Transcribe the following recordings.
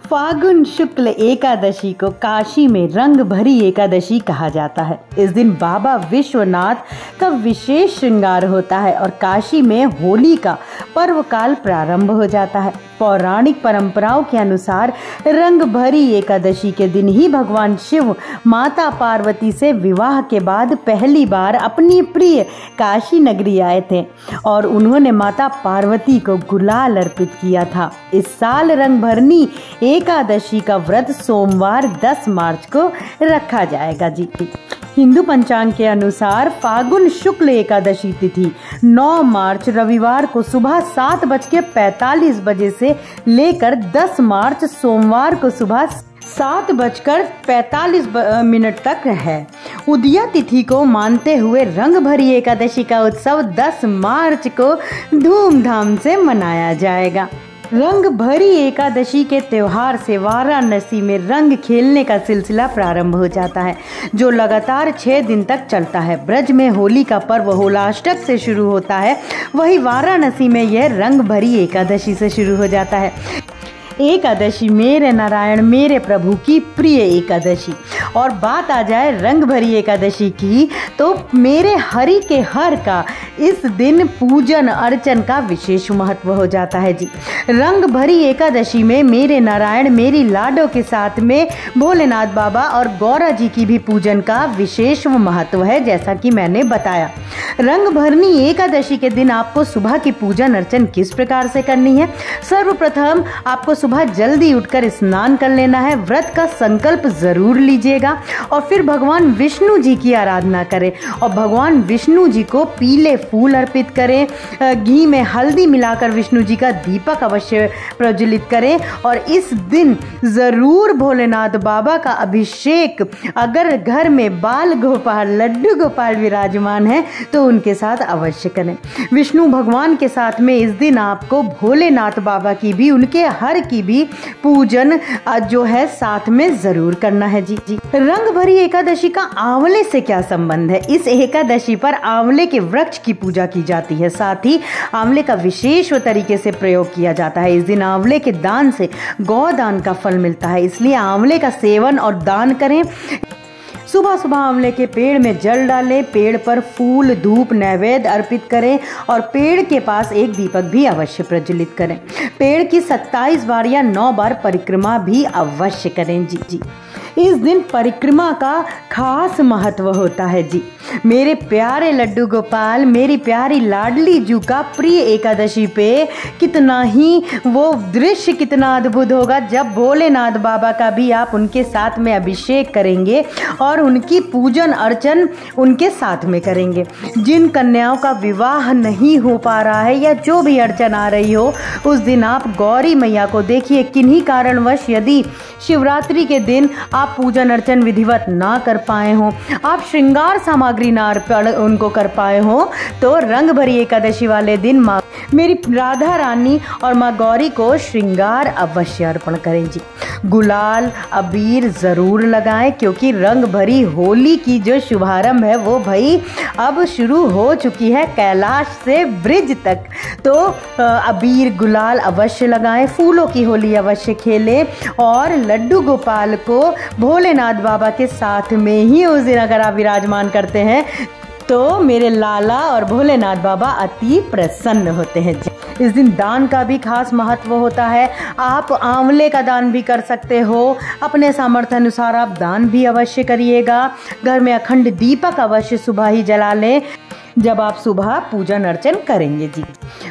फागुन शुक्ल एकादशी को काशी में रंग भरी एकादशी कहा जाता है। इस दिन बाबा विश्वनाथ का विशेष श्रृंगार होता है और काशी में होली का पर्व काल प्रारंभ हो जाता है। पौराणिक परंपराओं के अनुसार रंग भरी एकादशी के दिन ही भगवान शिव माता पार्वती से विवाह के बाद पहली बार अपनी प्रिय काशी नगरी आए थे और उन्होंने माता पार्वती को गुलाल अर्पित किया था। इस साल रंग भरनी एकादशी का व्रत सोमवार 10 मार्च को रखा जाएगा जी। हिंदू पंचांग के अनुसार फागुन शुक्ल एकादशी तिथि 9 मार्च रविवार को सुबह 7:45 बजे से लेकर 10 मार्च सोमवार को सुबह 7:45 तक है। उदया तिथि को मानते हुए रंग भरी एकादशी का उत्सव 10 मार्च को धूमधाम से मनाया जाएगा। रंग भरी एकादशी के त्योहार से वाराणसी में रंग खेलने का सिलसिला प्रारंभ हो जाता है, जो लगातार 6 दिन तक चलता है। ब्रज में होली का पर्व होलाष्टक से शुरू होता है, वहीं वाराणसी में यह रंग भरी एकादशी से शुरू हो जाता है। एकादशी मेरे नारायण मेरे प्रभु की प्रिय एकादशी। और बात आ जाए रंग भरी एकादशी की, तो मेरे हरि के हर का इस दिन पूजन अर्चन का विशेष महत्व हो जाता है जी। रंग भरी एकादशी में मेरे नारायण मेरी लाडो के साथ में भोलेनाथ बाबा और गौरा जी की भी पूजन का विशेष महत्व है, जैसा कि मैंने बताया। रंग भरनी एकादशी के दिन आपको सुबह की पूजन अर्चन किस प्रकार से करनी है? सर्वप्रथम आपको सुबह जल्दी उठकर स्नान कर लेना है, व्रत का संकल्प जरूर लीजिएगा और फिर भगवान विष्णु जी की आराधना करें और भगवान विष्णु जी को पीले फूल अर्पित करें। घी में हल्दी मिलाकर विष्णु जी का दीपक अवश्य प्रज्वलित करें और इस दिन जरूर भोलेनाथ बाबा का अभिषेक, अगर घर में बाल गोपाल लड्डू गोपाल विराजमान है तो उनके साथ अवश्य करें। विष्णु भगवान के साथ में इस दिन आपको भोलेनाथ बाबा की भी, उनके हर की भी पूजन जो है साथ में जरूर करना है जी। रंग भरी एकादशी का आंवले से क्या संबंध है? इस एकादशी पर आंवले के वृक्ष की पूजा की जाती है, साथ ही आंवले का विशेष तरीके से प्रयोग किया जाता है। इस दिन आंवले के दान से गौदान का फल मिलता है, इसलिए आंवले का सेवन और दान करें। सुबह सुबह आंवले के पेड़ में जल डालें, पेड़ पर फूल धूप नैवेद्य अर्पित करें और पेड़ के पास एक दीपक भी अवश्य प्रज्वलित करें। पेड़ की 27 बार या 9 बार परिक्रमा भी अवश्य करें जी। इस दिन परिक्रमा का खास महत्व होता है जी। मेरे प्यारे लड्डू गोपाल, मेरी प्यारी लाडली जू का प्रिय एकादशी पे कितना ही वो दृश्य कितना अद्भुत होगा जब भोलेनाथ बाबा का भी आप उनके साथ में अभिषेक करेंगे और उनकी पूजन अर्चन उनके साथ में करेंगे। जिन कन्याओं का विवाह नहीं हो पा रहा है या जो भी अर्चन आ रही हो, उस दिन आप गौरी मैया को देखिए। किन्हीं कारणवश यदि शिवरात्रि के दिन आप पूजन अर्चन विधिवत ना कर पाए हो, आप श्रृंगार सामग्री ना अर्पण उनको कर पाए हो, तो रंग भरी एकादशी वाले दिन माँ मेरी राधा रानी और माँ गौरी को श्रृंगार अवश्य अर्पण करें जी। गुलाल अबीर जरूर लगाएं, क्योंकि रंग भरी होली की जो शुभारंभ है वो भाई अब शुरू हो चुकी है कैलाश से ब्रिज तक। तो अबीर गुलाल अवश्य लगाएं, फूलों की होली अवश्य खेलें और लड्डू गोपाल को भोलेनाथ बाबा के साथ में ही उस दिन अगर आप विराजमान करते हैं तो मेरे लाला और भोलेनाथ बाबा अति प्रसन्न होते हैं। इस दिन दान का भी खास महत्व होता है। आप आंवले का दान भी कर सकते हो, अपने सामर्थ्य अनुसार आप दान भी अवश्य करिएगा। घर में अखंड दीपक अवश्य सुबह ही जला लें जब आप सुबह पूजन अर्चन करेंगे जी।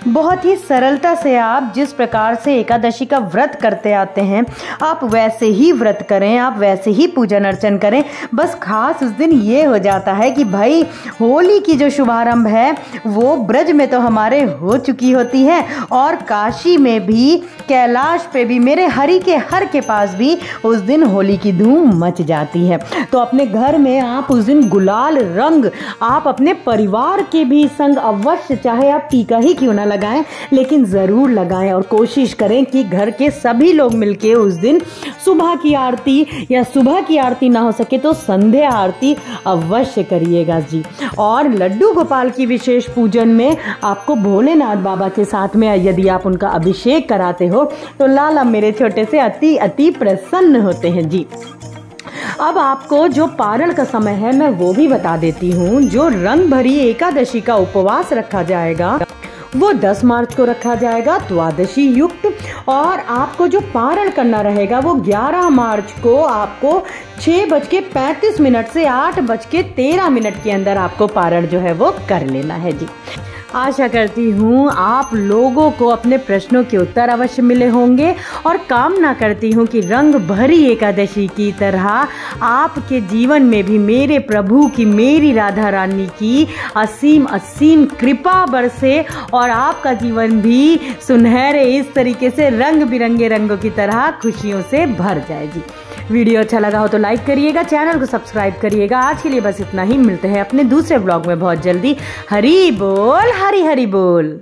बहुत ही सरलता से आप जिस प्रकार से एकादशी का व्रत करते आते हैं, आप वैसे ही व्रत करें, आप वैसे ही पूजन अर्चन करें। बस खास उस दिन ये हो जाता है कि भाई होली की जो शुभारंभ है वो ब्रज में तो हमारे हो चुकी होती है और काशी में भी, कैलाश पे भी, मेरे हरि के हर के पास भी उस दिन होली की धूम मच जाती है। तो अपने घर में आप उस दिन गुलाल रंग आप अपने परिवार परिवार के भी संग अवश्य, चाहे आप टीका ही क्यों ना लगाएं, लेकिन जरूर लगाएं और कोशिश करें कि घर के सभी लोग मिलके उस दिन सुबह की आरती, या सुबह की आरती ना हो सके तो संध्या आरती अवश्य करिएगा जी। और लड्डू गोपाल की विशेष पूजन में आपको भोलेनाथ बाबा के साथ में यदि आप उनका अभिषेक कराते हो तो लाला मेरे छोटे से अति अति प्रसन्न होते हैं जी। अब आपको जो पारण का समय है मैं वो भी बता देती हूँ। जो रंग भरी एकादशी का उपवास रखा जाएगा वो 10 मार्च को रखा जाएगा द्वादशी युक्त, और आपको जो पारण करना रहेगा वो 11 मार्च को आपको 6:35 से 8:13 के अंदर आपको पारण जो है वो कर लेना है जी। आशा करती हूँ आप लोगों को अपने प्रश्नों के उत्तर अवश्य मिले होंगे, और कामना करती हूँ कि रंग भरी एकादशी की तरह आपके जीवन में भी मेरे प्रभु की, मेरी राधा रानी की असीम असीम कृपा बरसे और आपका जीवन भी सुनहरे इस तरीके से रंग बिरंगे रंगों की तरह खुशियों से भर जाए जी। वीडियो अच्छा लगा हो तो लाइक करिएगा, चैनल को सब्सक्राइब करिएगा। आज के लिए बस इतना ही, मिलते हैं अपने दूसरे ब्लॉग में बहुत जल्दी। हरि बोल, हरि हरि बोल।